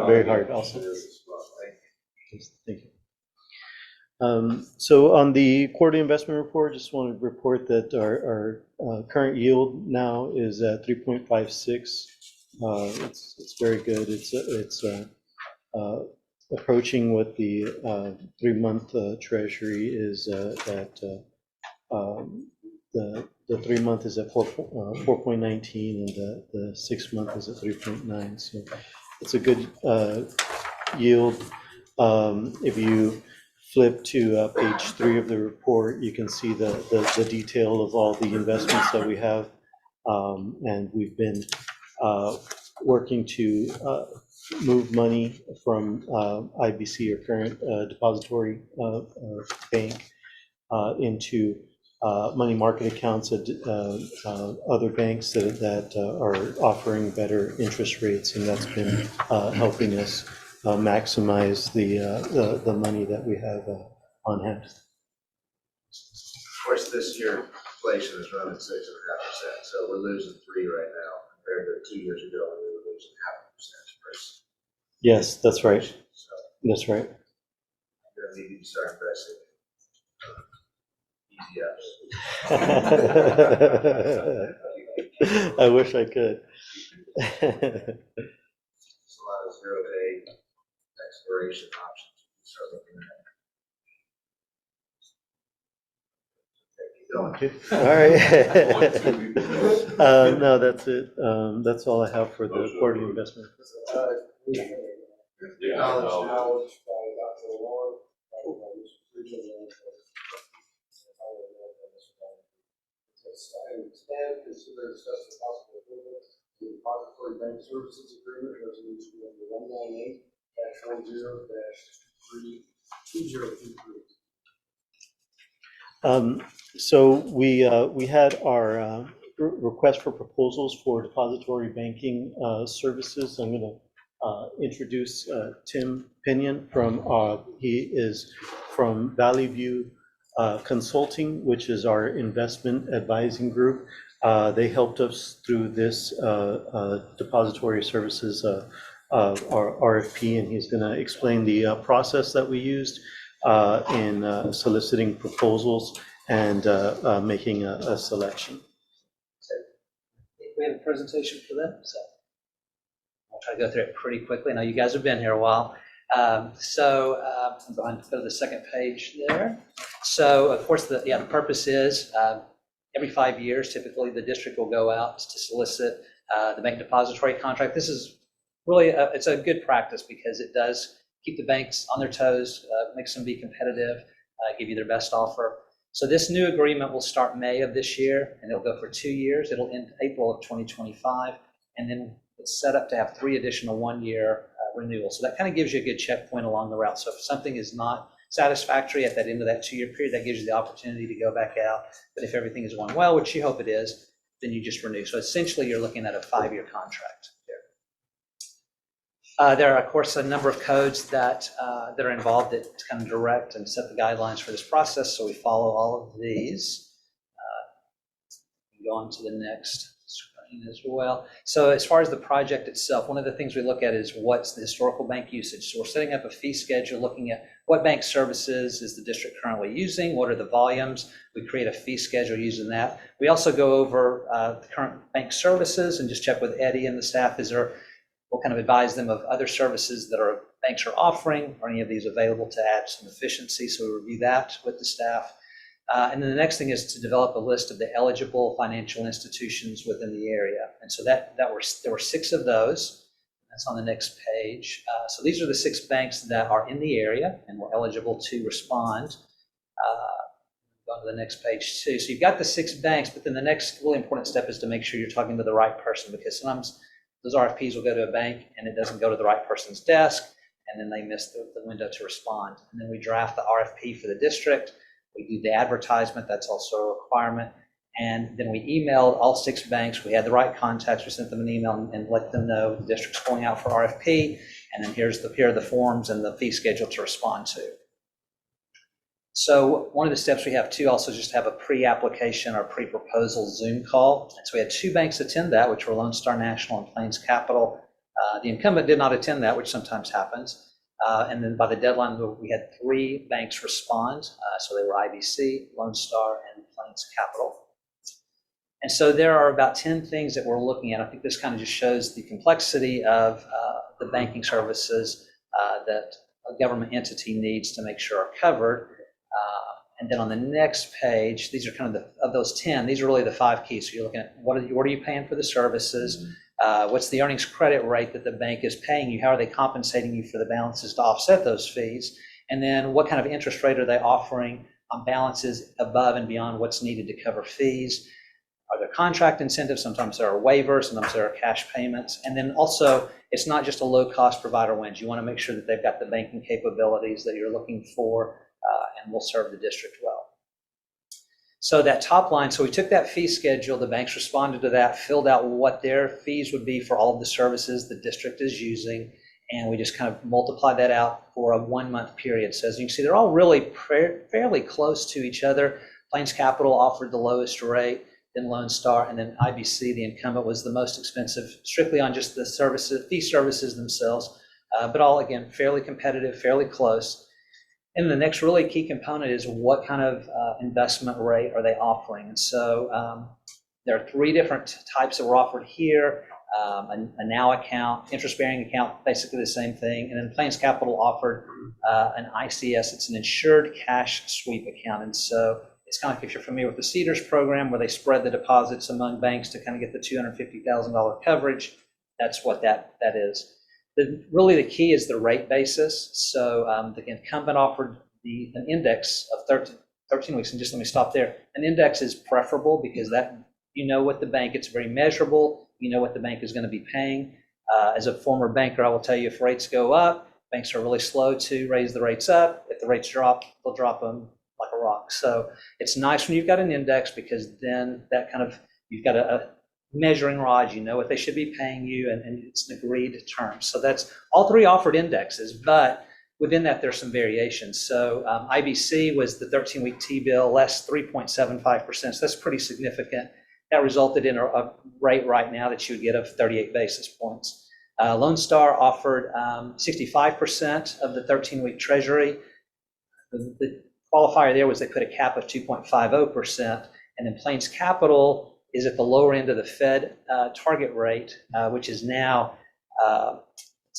C: very hard also. Thank you. So on the quarterly investment report, just want to report that our current yield now is at 3.56. It's very good. It's approaching what the 3-month treasury is at. The 3-month is at 4.19, and the 6-month is at 3.9. So it's a good yield. If you flip to page 3 of the report, you can see the detail of all the investments that we have, and we've been working to move money from IBC, or current depository bank, into money market accounts at other banks that are offering better interest rates, and that's been helping us maximize the money that we have on hand.
E: Of course, this year inflation is running 6.5%, so we're losing 3 right now compared to 2 years ago when we were losing 0.5%.
C: Yes, that's right.
E: So
C: That's right.
E: we're gonna need to start investing in ETFs.
C: I wish I could.
E: There's a lot of 0-day expiration options. Start looking at.
C: All right. No, that's it. That's all I have for the quarterly investment.
B: Yeah.
A: Knowledge by Dr. LeLong, by Mr. Friedman, and item 10, consider and discuss the possible approval of the depository bank services agreement, resolution number 198-10-2023. So we had our
C: request for proposals for depository banking services. I'm going to introduce Tim Pinion from, he is from Valley View Consulting, which is our investment advising group. They helped us through this depository services our RFP, and he's going to explain the process that we used in soliciting proposals and making a selection.
H: We have a presentation for them, so I'll try to go through it pretty quickly. I know you guys have been here a while. I'm going to go to the second page there. So of course, the purpose is every 5 years, typically the district will go out to solicit the bank depository contract. This is really, it's a good practice because it does keep the banks on their toes, makes them be competitive, give you their best offer. So this new agreement will start May of this year, and it'll go for 2 years. It'll end April of 2025, and then it's set up to have 3 additional 1-year renewals. So that kind of gives you a good checkpoint along the route. So if something is not satisfactory at that end of that 2-year period, that gives you the opportunity to go back out. But if everything is going well, which you hope it is, then you just renew. So essentially, you're looking at a 5-year contract there. There are, of course, a number of codes that are involved that kind of direct and set the guidelines for this process. So we follow all of these. Go on to the next screen as well. So as far as the project itself, one of the things we look at is what's the historical bank usage. So we're setting up a fee schedule, looking at what bank services is the district currently using, what are the volumes. We create a fee schedule using that. We also go over the current bank services and just check with Eddie and the staff, we'll kind of advise them of other services that banks are offering, or any of these available to add some efficiency. So we review that with the staff. And then the next thing is to develop a list of the eligible financial institutions within the area. And so there were 6 of those. That's on the next page. So these are the 6 banks that are in the area and were eligible to respond. Go on to the next page too. So you've got the 6 banks, but then the next really important step is to make sure you're talking to the right person, because sometimes those RFPs will go to a bank and it doesn't go to the right person's desk, and then they miss the window to respond. And then we draft the RFP for the district. We do the advertisement, that's also a requirement. And then we emailed all 6 banks. We had the right contacts. We sent them an email and let them know the district's going out for RFP. And then here are the forms and the fee schedule to respond to. So one of the steps we have too, also just have a pre-application or pre-proposal Zoom call. And so we had 2 banks attend that, which were Lone Star National and Plains Capital. The incumbent did not attend that, which sometimes happens. And then by the deadline, we had 3 banks respond. So they were IBC, Lone Star, and Plains Capital. And so there are about 10 things that we're looking at. I think this kind of just shows the complexity of the banking services that a government entity needs to make sure are covered. And then on the next page, these are kind of those 10, these are really the 5 keys. So you're looking at what are you paying for the services? What's the earnings credit rate that the bank is paying you? How are they compensating you for the balances to offset those fees? And then what kind of interest rate are they offering on balances above and beyond what's needed to cover fees? Are there contract incentives? Sometimes there are waivers, sometimes there are cash payments. And then also, it's not just a low-cost provider wins. You want to make sure that they've got the banking capabilities that you're looking for and will serve the district well. So that top line, so we took that fee schedule, the banks responded to that, filled out what their fees would be for all of the services the district is using, and we just kind of multiplied that out for a 1-month period. So as you can see, they're all really fairly close to each other. Plains Capital offered the lowest rate, then Lone Star, and then IBC, the incumbent, was the most expensive, strictly on just the fee services themselves, but all, again, fairly competitive, fairly close. And the next really key component is what kind of investment rate are they offering? And so there are 3 different types that were offered here. A NOW account, interest-bearing account, basically the same thing. And then Plains Capital offered an ICS. It's an insured cash sweep account. And so it's kind of like if you're familiar with the Cedars program, where they spread the deposits among banks to kind of get the $250,000 coverage. That's what that is. Really the key is the rate basis. So the incumbent offered an index of 13 weeks. And just let me stop there. An index is preferable because that, you know what the bank, it's very measurable. You know what the bank is going to be paying. As a former banker, I will tell you, if rates go up, banks are really slow to raise the rates up. If the rates drop, they'll drop them like a rock. So it's nice when you've got an index, because then that kind of you've got a measuring rod, you know what they should be paying you, and it's an agreed term. So that's, all three offered indexes, but within that, there's some variations. So IBC was the 13-week T-bill, less 3.75%, so that's pretty significant. That resulted in a rate right now that you would get of 38 basis points. Lone Star offered 65% of the 13-week Treasury. The qualifier there was they put a cap of 2.50%, and then Plains Capital is at the lower end of the Fed target rate, which is now,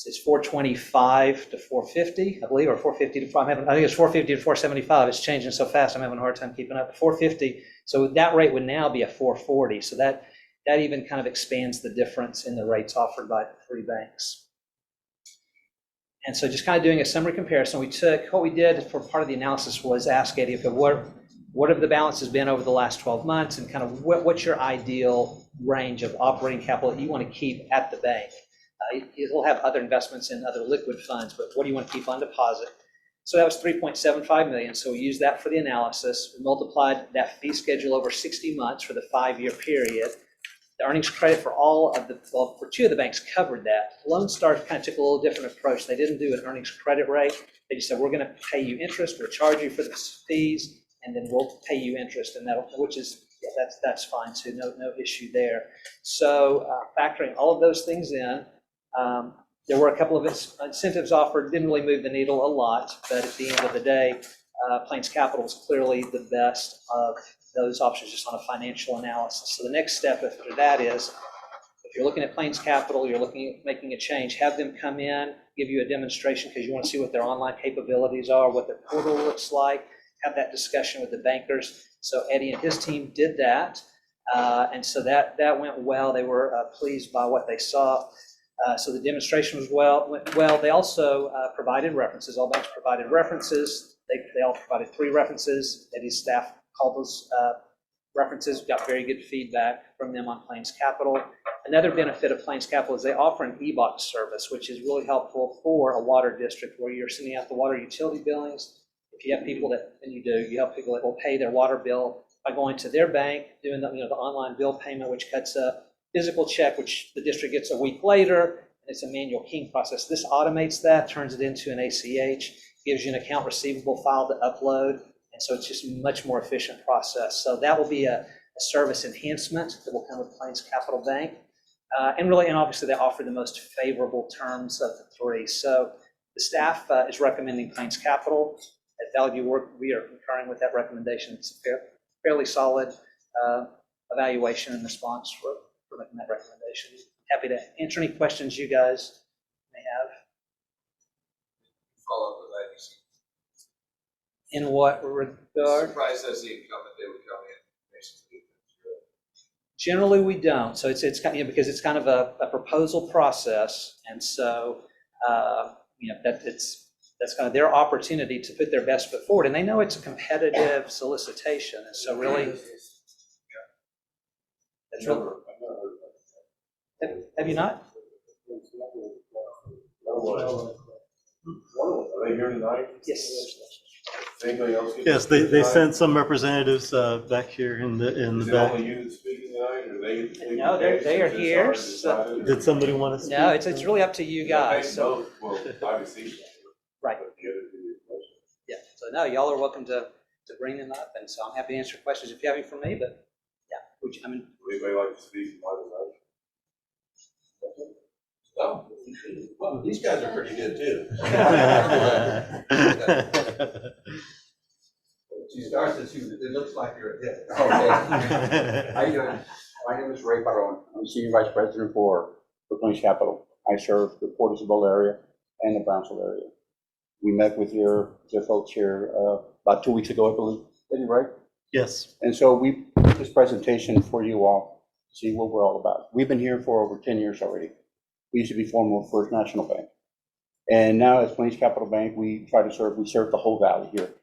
H: it's 425 to 450, I believe, or 450 to, I think it's 450 to 475. It's changing so fast, I'm having a hard time keeping up. 450, so that rate would now be a 440. So that even kind of expands the difference in the rates offered by the three banks. And so just kind of doing a summary comparison, what we did for part of the analysis was ask Eddie, okay, what have the balances been over the last 12 months, and kind of what's your ideal range of operating capital that you want to keep at the bank? You'll have other investments in other liquid funds, but what do you want to keep on deposit? So that was 3.75 million. So we used that for the analysis. We multiplied that fee schedule over 60 months for the 5-year period. The earnings credit for for two of the banks covered that. Lone Star kind of took a little different approach. They didn't do an earnings credit rate. They just said, we're going to pay you interest, we'll charge you for the fees, and then we'll pay you interest, and which is, yeah, that's fine too, no issue there. So factoring all of those things in, there were a couple of incentives offered, didn't really move the needle a lot, but at the end of the day, Plains Capital is clearly the best of those options just on a financial analysis. So the next step after that is, if you're looking at Plains Capital, you're looking at making a change, have them come in, give you a demonstration because you want to see what their online capabilities are, what their portal looks like, have that discussion with the bankers. So Eddie and his team did that. And so that went well. They were pleased by what they saw. So the demonstration went well. They also provided references. All banks provided references. They all provided 3 references. Eddie's staff called those references. Got very good feedback from them on Plains Capital. Another benefit of Plains Capital is they offer an e-box service, which is really helpful for a water district where you're sending out the water utility billings. If you have people that, and you have people that will pay their water bill by going to their bank, doing the online bill payment, which cuts a physical check, which the district gets a week later. It's a manual keying process. This automates that, turns it into an ACH, gives you an account receivable file to upload. And so it's just a much more efficient process. So that will be a service enhancement that will come with Plains Capital Bank. And obviously they offer the most favorable terms of the 3. So the staff is recommending Plains Capital. At Valley Work, we are concurring with that recommendation. It's a fairly solid evaluation and response for making that recommendation. Happy to answer any questions you guys may have.
E: Follow up with IBC.
H: In what regard?
E: Surprised as the incumbent they would come in, basically.
H: Generally, we don't. So it's kind of, because it's kind of a proposal process, and so that's kind of their opportunity to put their best foot forward, and they know it's a competitive solicitation, and so really, that's really. Have you not?
B: Are they here tonight?
H: Yes.
B: Anybody else?
C: Yes, they sent some representatives back here in the
B: Is it
C: back.
B: only you that's speaking tonight, or they?
H: No, they are here. So,
C: Did somebody want to speak?
H: no, it's really up to you guys. So,
B: Well, obviously.
H: right.
B: But the other two questions.
H: Yeah. So no, y'all are welcome to bring them up, and so I'm happy to answer questions if you have any for me. But yeah,
B: Would anybody like to speak on the
I: Oh, well, these guys are pretty good too. She starts as you, it looks like you're a hit.
J: Okay. How you doing? My name is Ray Barron. I'm Senior Vice President for Plains Capital. I serve the Port Isabel area and the Brownsville area. We met with your folks here about 2 weeks ago, I believe. Is that right?
C: Yes.
J: And so we put this presentation for you all to see what we're all about. We've been here for over 10 years already. We used to be former First National Bank. And now as Plains Capital Bank, we serve the whole valley here.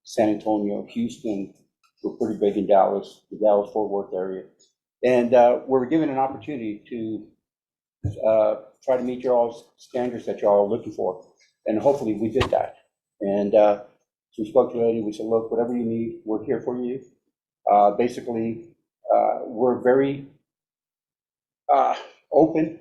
J: San Antonio, Houston, we're pretty big in Dallas, the Dallas-Fort Worth area. And we're given an opportunity to try to meet your all's standards that y'all are looking for. And hopefully we did that. And so we spoke to Eddie, we said, look, whatever you need, we're here for you. Basically, We're very open.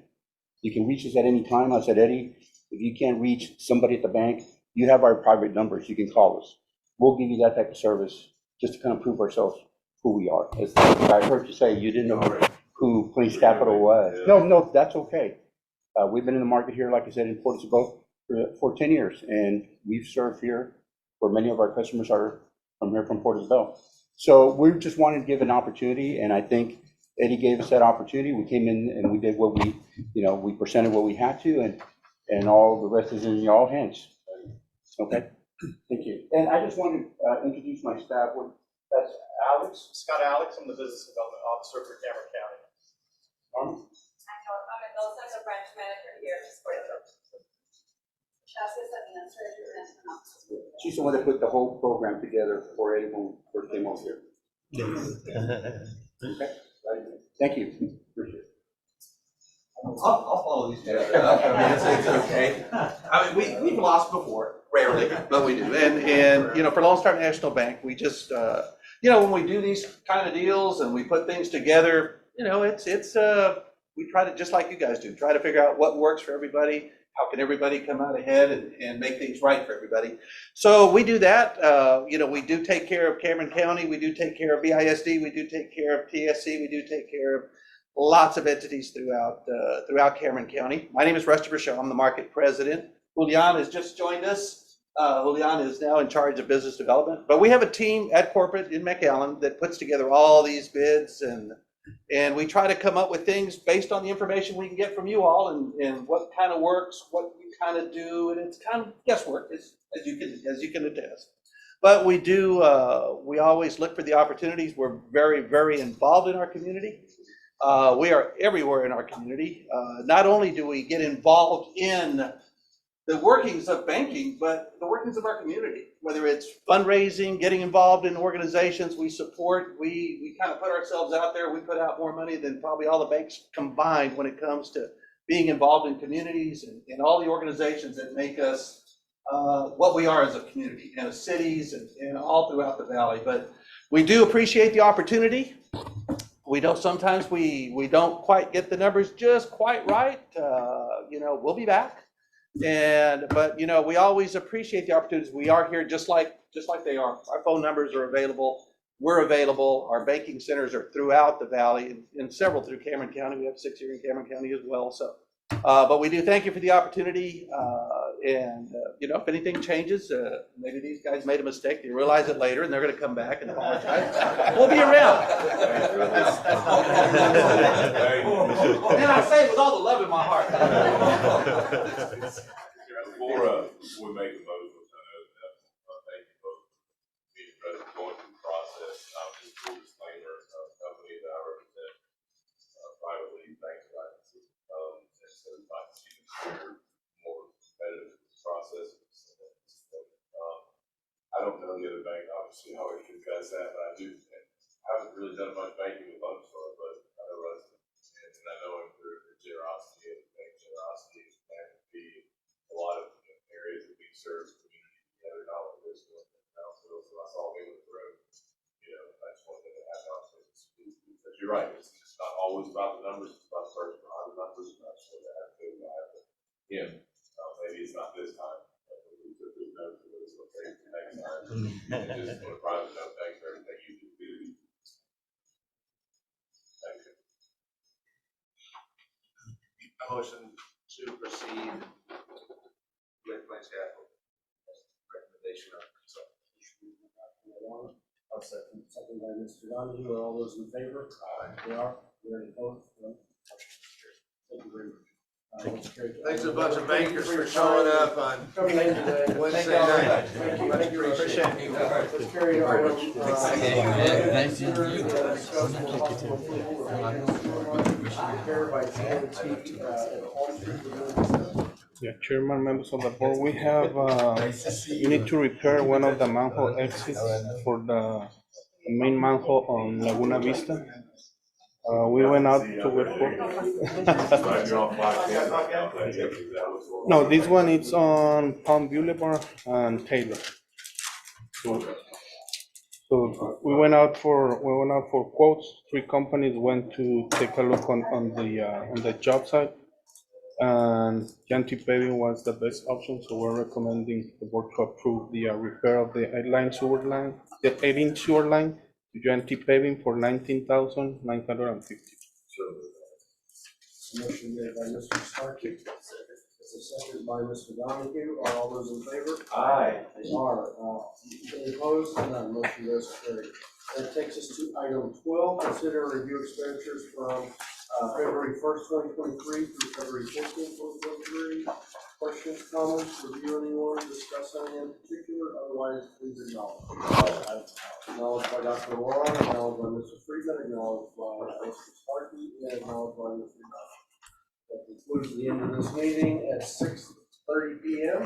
J: You can reach us at any time. I said, Eddie, if you can't reach somebody at the bank, you have our private numbers. You can call us. We'll give you that type of service just to kind of prove ourselves who we are. As I heard you say, you didn't know who Plains Capital was. No, that's okay. We've been in the market here, like I said, in Port Isabel for 10 years, and we've served here, where many of our customers are from here from Port Isabel. So we just wanted to give an opportunity, and I think Eddie gave us that opportunity. We came in and we did what we presented what we had to, and all the rest is in y'all hands. Okay, thank you. And I just want to introduce my staff. That's Alex.
K: Scott Alex, I'm the Business Development Officer for Cameron County.
J: Arm.
L: I'm Mendoza, the branch manager here.
J: She's the one that put the whole program together for Eddie when we first came over here. Okay, thank you. Appreciate it.
I: I'll follow these guys. I mean, it's okay. I mean, we've lost before, rarely, but we do. And for Lone Star National Bank, we just, when we do these kind of deals and we put things together, we try to, just like you guys do, try to figure out what works for everybody. How can everybody come out ahead and make things right for everybody? So we do that. We do take care of Cameron County. We do take care of BISD. We do take care of TSC. We do take care of lots of entities throughout Cameron County. My name is Rusty Rochelle. I'm the market president. Julian has just joined us. Julian is now in charge of business development. But we have a team at corporate in McAllen that puts together all these bids, and we try to come up with things based on the information we can get from you all and what kind of works, what you kind of do, and it's kind of guesswork, as you can attest. But we do, we always look for the opportunities. We're very, very involved in our community. We are everywhere in our community. Not only do we get involved in the workings of banking, but the workings of our community, whether it's fundraising, getting involved in organizations we support. We kind of put ourselves out there. We put out more money than probably all the banks combined when it comes to being involved in communities and all the organizations that make us what we are as a community and as cities and all throughout the valley. But we do appreciate the opportunity. We don't, sometimes we don't quite get the numbers just quite right. We'll be back. But we always appreciate the opportunities. We are here just like they are. Our phone numbers are available. We're available. Our banking centers are throughout the valley and several through Cameron County. We have 6 here in Cameron County as well. So, but we do thank you for the opportunity. If anything changes, maybe these guys made a mistake. They realize it later and they're going to come back and apologize. We'll be around. And I say it with all the love in my heart.
B: Before we make a motion, thank you both for being present, going through the process. Just a full disclaimer, company that I represent privately, bank licenses, and so we'd like to see them more competitive in this process. I don't know the other bank, obviously, how you guys that, but I haven't really done much banking with Lone Star, but I know Rusty, and I know him through the generosity and bank generosity and a lot of areas that we serve the community together, not only this one, but also, so I saw him with the road. I just wanted to have conversations because you're right, it's not always about the numbers, it's about the person behind the numbers, and I just wanted to have him. Maybe it's not this time. We took this note to this one next time. And just on a private note, thanks for everything you do. Thank you.
E: A motion to proceed with Plains Capital recommendation of consultant.
A: I'll second by Mr. Donahue. Are all those in favor? They are. We're in opposed? No? Thank you very much.
E: Thanks a bunch of bankers for showing up on
A: Coming in today.
E: Wednesday night.
A: Thank you. Appreciate it. Let's carry it over. Prepared by TNT,
M: Yeah, Chairman, members of the board, we have, you need to repair one of the manhole exits for the main manhole on Laguna Vista. We went out to No, this one is on Palm Boulevard and Taylor. So we went out for quotes. 3 companies went to take a look on the job site. And Janty paving was the best option, so we're recommending the board to approve the repair of the 8-inch sewer line to Janty paving for $19,950.
A: Motion made by Mr. Starkey. It's a second by Mr. Donahue. Are all those in favor?
B: Aye.
A: They are. Any opposed? None. Motion does carry. That takes us to item 12, consider and review expenditures from February 1st, 2023 through February 14th, 2023. Questions, comments, review anyone, discuss any in particular, otherwise please acknowledge. Acknowledged by Dr. Warren, acknowledged by Mr. Friedman, acknowledged by Mr. Starkey, and acknowledged by Mr. Dodd. That concludes the end of this meeting at 6:30 p.m.